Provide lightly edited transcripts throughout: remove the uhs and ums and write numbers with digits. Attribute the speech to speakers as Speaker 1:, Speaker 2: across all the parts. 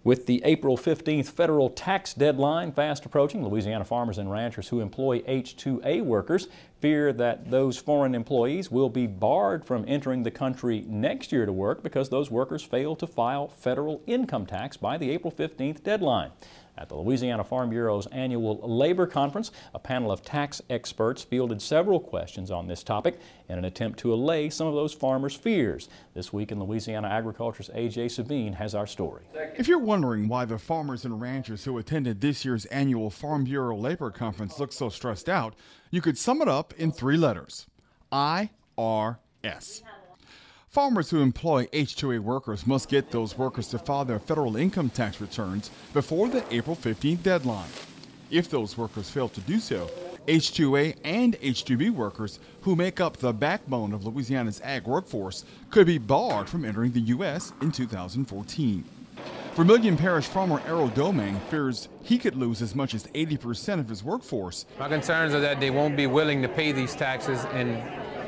Speaker 1: With the April 15th federal tax deadline fast approaching, Louisiana farmers and ranchers who employ H2-A workers fear that those foreign employees will be barred from entering the country next year to work because those workers fail to file federal income tax by the April 15th deadline. At the Louisiana Farm Bureau's annual labor conference, a panel of tax experts fielded several questions on this topic in an attempt to allay some of those farmers' fears. This week in Louisiana Agriculture's Sabine has our story.
Speaker 2: If you're wondering why the farmers and ranchers who attended this year's annual Farm Bureau labor conference look so stressed out, you could sum it up in 3 letters: IRS. Farmers who employ H2-A workers must get those workers to file their federal income tax returns before the April 15th deadline. If those workers fail to do so, H2-A and H2-B workers who make up the backbone of Louisiana's ag workforce could be barred from entering the U.S. in 2014. Vermilion Parish farmer Errol Domang fears he could lose as much as 80% of his workforce.
Speaker 3: My concerns are that they won't be willing to pay these taxes and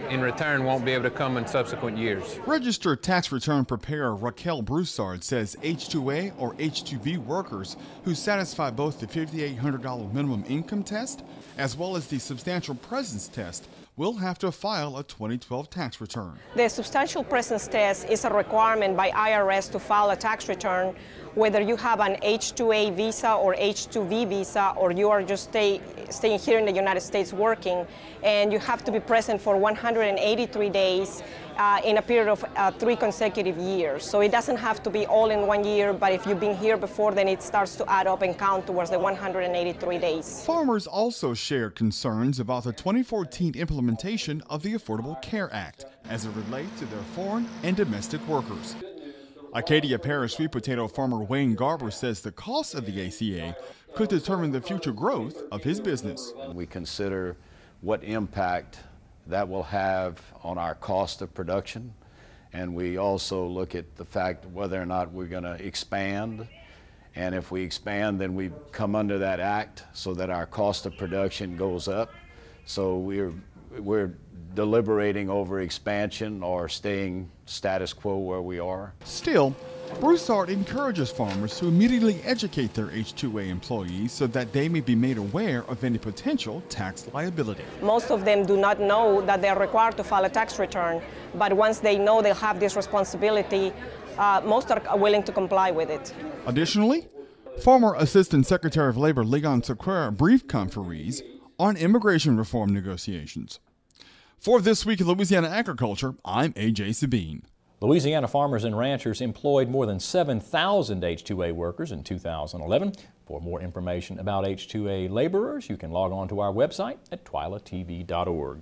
Speaker 3: in return won't be able to come in subsequent years.
Speaker 2: Registered tax return preparer Raquel Broussard says H2-A or H2-B workers who satisfy both the $5,800 minimum income test as well as the substantial presence test will have to file a 2012 tax return.
Speaker 4: The substantial presence test is a requirement by IRS to file a tax return whether you have an H2-A visa or H2-B visa, or you are just staying here in the United States working, and you have to be present for 183 days in a period of 3 consecutive years. So it doesn't have to be all in 1 year, but if you've been here before, then it starts to add up and count towards the 183 days.
Speaker 2: Farmers also shared concerns about the 2014 implementation of the Affordable Care Act as it relates to their foreign and domestic workers. Acadia Parish sweet potato farmer Wayne Garber says the cost of the ACA could determine the future growth of his business.
Speaker 5: We consider what impact that will have on our cost of production, and we also look at the fact whether or not we're going to expand, and if we expand then we come under that act so that our cost of production goes up. So we're deliberating over expansion or staying status quo where we are.
Speaker 2: Still, Broussard encourages farmers to immediately educate their H2-A employees so that they may be made aware of any potential tax liability.
Speaker 4: Most of them do not know that they are required to file a tax return, but once they know they'll have this responsibility, most are willing to comply with it.
Speaker 2: Additionally, former Assistant Secretary of Labor Leon Sequeira briefed conferees on immigration reform negotiations. For This Week in Louisiana Agriculture, I'm A.J. Sabine.
Speaker 1: Louisiana farmers and ranchers employed more than 7,000 H2-A workers in 2011. For more information about H2-A laborers, you can log on to our website at twilatv.org.